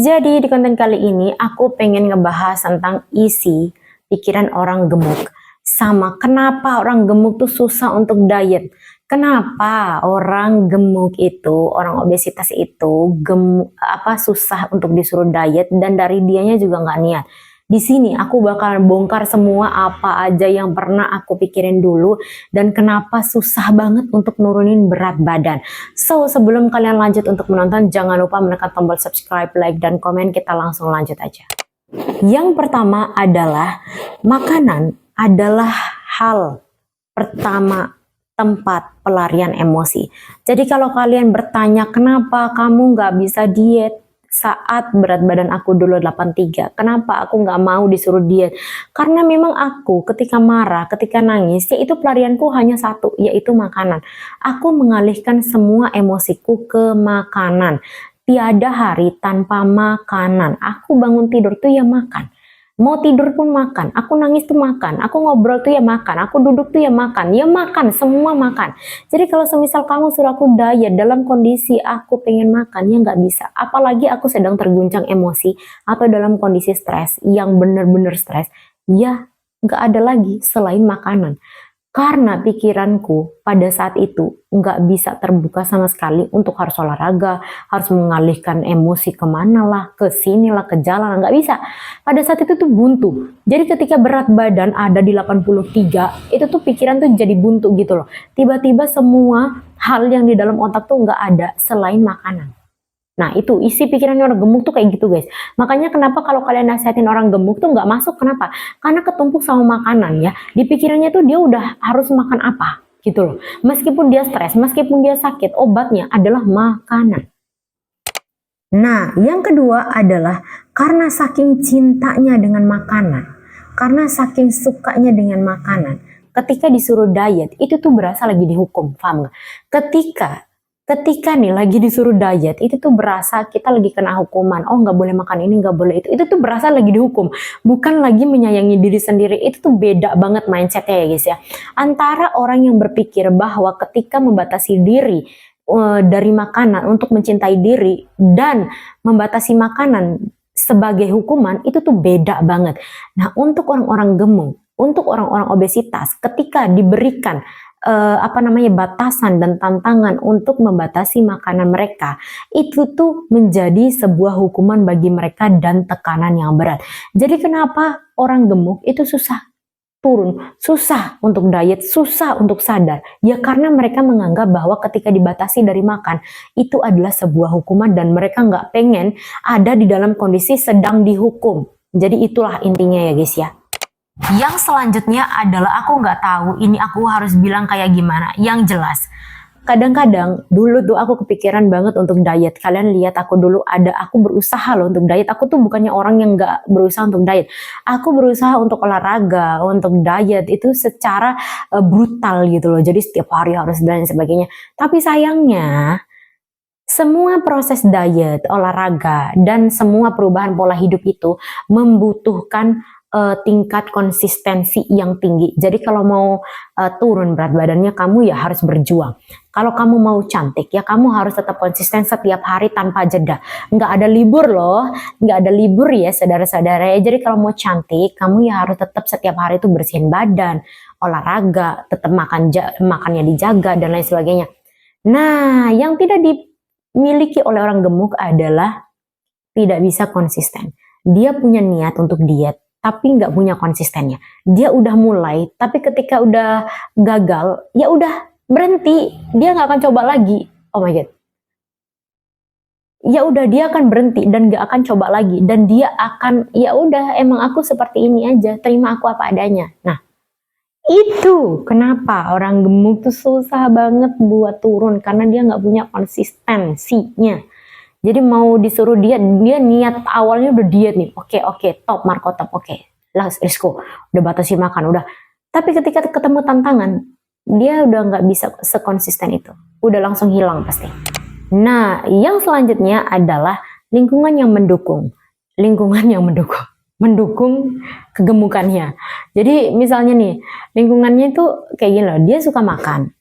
Jadi di konten kali ini aku pengen ngebahas tentang isi pikiran orang gemuk. Sama kenapa orang gemuk tuh susah untuk diet. Kenapa orang gemuk itu, orang obesitas itu susah untuk disuruh diet dan dari dianya juga nggak niat. Di sini aku bakal bongkar semua apa aja yang pernah aku pikirin dulu dan kenapa susah banget untuk nurunin berat badan. So, sebelum kalian lanjut untuk menonton, jangan lupa menekan tombol subscribe, like, dan komen. Kita langsung lanjut aja. Yang pertama adalah makanan adalah hal pertama tempat pelarian emosi. Jadi kalau kalian bertanya kenapa kamu nggak bisa diet saat berat badan aku dulu 83, kenapa aku nggak mau disuruh diet? Karena memang aku ketika marah, ketika nangis, yaitu pelarianku hanya satu, yaitu makanan. Aku mengalihkan semua emosiku ke makanan. Tiada hari tanpa makanan. Aku bangun tidur tuh ya makan. Mau tidur pun makan, aku nangis tuh makan, aku ngobrol tuh ya makan, aku duduk tuh ya makan, semua makan. Jadi kalau semisal kamu suruh aku diet dalam kondisi aku pengen makan, ya nggak bisa. Apalagi aku sedang terguncang emosi atau dalam kondisi stres, yang bener-bener stres, ya nggak ada lagi selain makanan. Karena pikiranku pada saat itu nggak bisa terbuka sama sekali untuk harus olahraga, harus mengalihkan emosi kemana lah, ke sini lah, ke jalan, nggak bisa. Pada saat itu tuh buntu. Jadi ketika berat badan ada di 83, itu tuh pikiran tuh jadi buntu gitu loh. Tiba-tiba semua hal yang di dalam otak tuh nggak ada selain makanan. Nah itu isi pikirannya orang gemuk tuh kayak gitu guys. Makanya kenapa kalau kalian nasihatin orang gemuk tuh nggak masuk, kenapa? Karena ketumpuk sama makanan ya. Di pikirannya tuh dia udah harus makan apa gitu loh. Meskipun dia stres, meskipun dia sakit, obatnya adalah makanan. Nah yang kedua adalah karena saking cintanya dengan makanan, karena saking sukanya dengan makanan, ketika disuruh diet itu tuh berasa lagi dihukum, paham gak? Ketika nih lagi disuruh diet, itu tuh berasa kita lagi kena hukuman. Oh nggak boleh makan ini, nggak boleh itu. Itu tuh berasa lagi dihukum. Bukan lagi menyayangi diri sendiri. Itu tuh beda banget mindsetnya ya guys ya. Antara orang yang berpikir bahwa ketika membatasi diri dari makanan untuk mencintai diri dan membatasi makanan sebagai hukuman, itu tuh beda banget. Nah untuk orang-orang gemuk, untuk orang-orang obesitas, ketika diberikan batasan dan tantangan untuk membatasi makanan mereka, itu tuh menjadi sebuah hukuman bagi mereka dan tekanan yang berat. Jadi kenapa orang gemuk itu susah turun, susah untuk diet, susah untuk sadar? Ya karena mereka menganggap bahwa ketika dibatasi dari makan itu adalah sebuah hukuman dan mereka nggak pengen ada di dalam kondisi sedang dihukum. Jadi itulah intinya ya guys ya. Yang selanjutnya adalah aku nggak tahu ini aku harus bilang kayak gimana. Yang jelas, kadang-kadang dulu tuh aku kepikiran banget untuk diet. Kalian lihat aku dulu aku berusaha loh untuk diet. Aku tuh bukannya orang yang nggak berusaha untuk diet. Aku berusaha untuk olahraga, untuk diet itu secara brutal gitu loh. Jadi setiap hari harus dan sebagainya. Tapi sayangnya semua proses diet, olahraga, dan semua perubahan pola hidup itu membutuhkan tingkat konsistensi yang tinggi. Jadi kalau mau turun berat badannya, kamu ya harus berjuang. Kalau kamu mau cantik ya kamu harus tetap konsisten setiap hari tanpa jeda. Nggak ada libur loh, nggak ada libur ya saudara-saudara ya. Jadi kalau mau cantik kamu ya harus tetap setiap hari itu bersihin badan, olahraga, tetap makannya dijaga dan lain sebagainya. Nah yang tidak dimiliki oleh orang gemuk adalah tidak bisa konsisten. Dia punya niat untuk diet tapi nggak punya konsistennya. Dia udah mulai, tapi ketika udah gagal, ya udah berhenti. Dia nggak akan coba lagi. Oh my god. Ya udah dia akan berhenti dan nggak akan coba lagi. Dan dia akan, ya udah emang aku seperti ini aja. Terima aku apa adanya. Nah, itu kenapa orang gemuk tuh susah banget buat turun karena dia nggak punya konsistensinya. Jadi mau disuruh diet, dia niat awalnya udah diet nih. Oke, top, Marco top, oke. Let's go. Udah batasi makan, udah. Tapi ketika ketemu tantangan, dia udah nggak bisa sekonsisten itu. Udah langsung hilang pasti. Nah, yang selanjutnya adalah lingkungan yang mendukung. Lingkungan yang mendukung kegemukannya. Jadi misalnya nih, lingkungannya itu kayak gini loh, dia suka makan.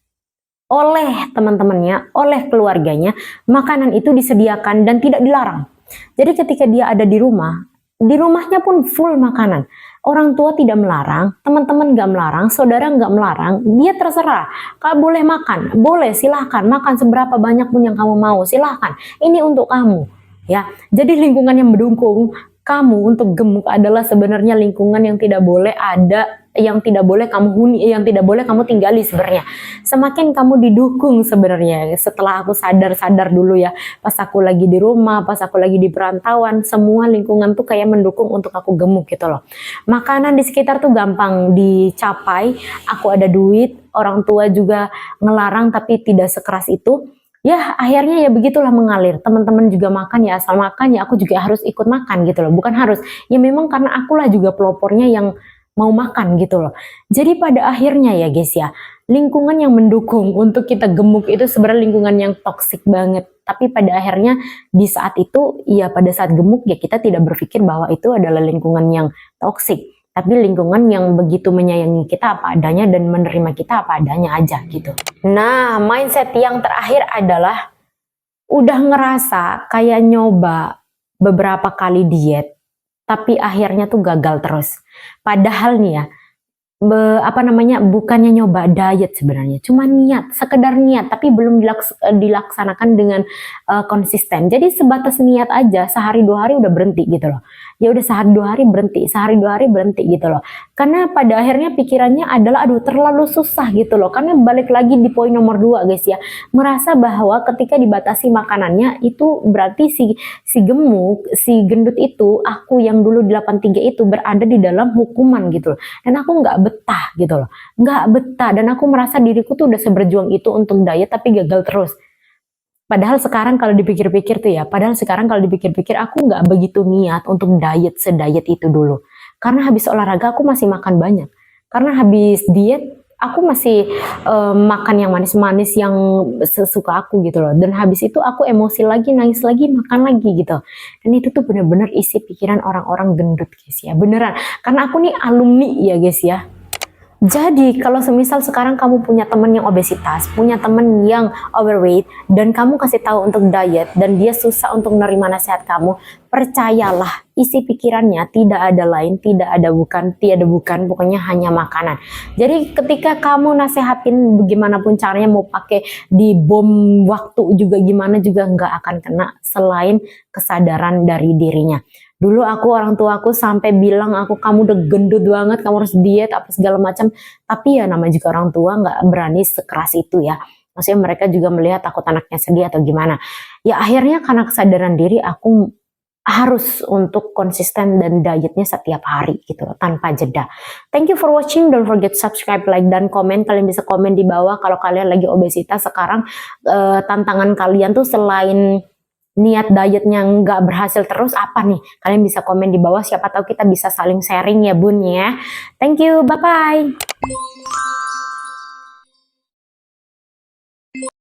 Oleh teman-temannya, oleh keluarganya, makanan itu disediakan dan tidak dilarang. Jadi ketika dia ada di rumahnya pun full makanan. Orang tua tidak melarang, teman-teman nggak melarang, saudara nggak melarang, dia terserah. Kalau boleh makan, boleh silahkan makan seberapa banyak pun yang kamu mau, silahkan. Ini untuk kamu, ya. Jadi lingkungan yang mendukung kamu untuk gemuk adalah sebenarnya lingkungan yang tidak boleh ada, yang tidak boleh kamu huni, yang tidak boleh kamu tinggali sebenarnya. Semakin kamu didukung sebenarnya, setelah aku sadar dulu ya, pas aku lagi di rumah, pas aku lagi di perantauan, semua lingkungan tuh kayak mendukung untuk aku gemuk gitu loh. Makanan di sekitar tuh gampang dicapai, aku ada duit, orang tua juga ngelarang tapi tidak sekeras itu. Ya akhirnya ya begitulah mengalir, teman-teman juga makan ya, asal makan ya aku juga harus ikut makan gitu loh, bukan harus, ya memang karena akulah juga pelopornya yang mau makan gitu loh. Jadi pada akhirnya ya guys ya, lingkungan yang mendukung untuk kita gemuk itu sebenarnya lingkungan yang toksik banget. Tapi pada akhirnya di saat itu, ya pada saat gemuk ya kita tidak berpikir bahwa itu adalah lingkungan yang toksik. Tapi lingkungan yang begitu menyayangi kita apa adanya dan menerima kita apa adanya aja gitu. Nah, mindset yang terakhir adalah udah ngerasa kayak nyoba beberapa kali diet, tapi akhirnya tuh gagal terus. Padahal nih ya, bukannya nyoba diet sebenarnya, cuma niat, sekedar niat, tapi belum dilaksanakan dengan konsisten. Jadi sebatas niat aja, sehari 2 hari udah berhenti gitu loh. Ya udah sehari 2 hari berhenti, sehari 2 hari berhenti gitu loh. Karena pada akhirnya pikirannya adalah aduh terlalu susah gitu loh. Karena balik lagi di poin nomor 2 guys ya, merasa bahwa ketika dibatasi makanannya itu berarti si gemuk, si gendut itu, aku yang dulu 83 itu berada di dalam hukuman gitu loh. Dan aku nggak betah gitu loh, nggak betah, dan aku merasa diriku tuh udah seberjuang itu untuk diet tapi gagal terus. Padahal sekarang kalau dipikir-pikir tuh ya, aku nggak begitu niat untuk diet sediet itu dulu. Karena habis olahraga aku masih makan banyak. Karena habis diet aku masih makan yang manis-manis yang sesuka aku gitu loh. Dan habis itu aku emosi lagi, nangis lagi, makan lagi gitu. Dan itu tuh bener-bener isi pikiran orang-orang gendut guys ya, beneran. Karena aku nih alumni ya guys ya. Jadi kalau semisal sekarang kamu punya temen yang obesitas, punya temen yang overweight, dan kamu kasih tahu untuk diet, dan dia susah untuk menerima nasihat kamu, percayalah isi pikirannya tidak ada lain, tidak ada bukan, tiada bukan, pokoknya hanya makanan. Jadi ketika kamu nasehatin bagaimanapun caranya, mau pakai di bom waktu juga gimana juga nggak akan kena selain kesadaran dari dirinya. Dulu orang tua aku sampai bilang kamu udah gendut banget, kamu harus diet apa segala macam. Tapi ya namanya juga orang tua nggak berani sekeras itu ya. Maksudnya mereka juga melihat takut anaknya sedih atau gimana. Ya akhirnya karena kesadaran diri aku harus untuk konsisten dan dietnya setiap hari gitu loh, tanpa jeda. Thank you for watching. Don't forget subscribe, like, dan komen. Kalian bisa komen di bawah kalau kalian lagi obesitas sekarang. Tantangan kalian tuh selain niat dietnya nggak berhasil terus apa nih? Kalian bisa komen di bawah, siapa tahu kita bisa saling sharing ya bun ya. Thank you, bye-bye.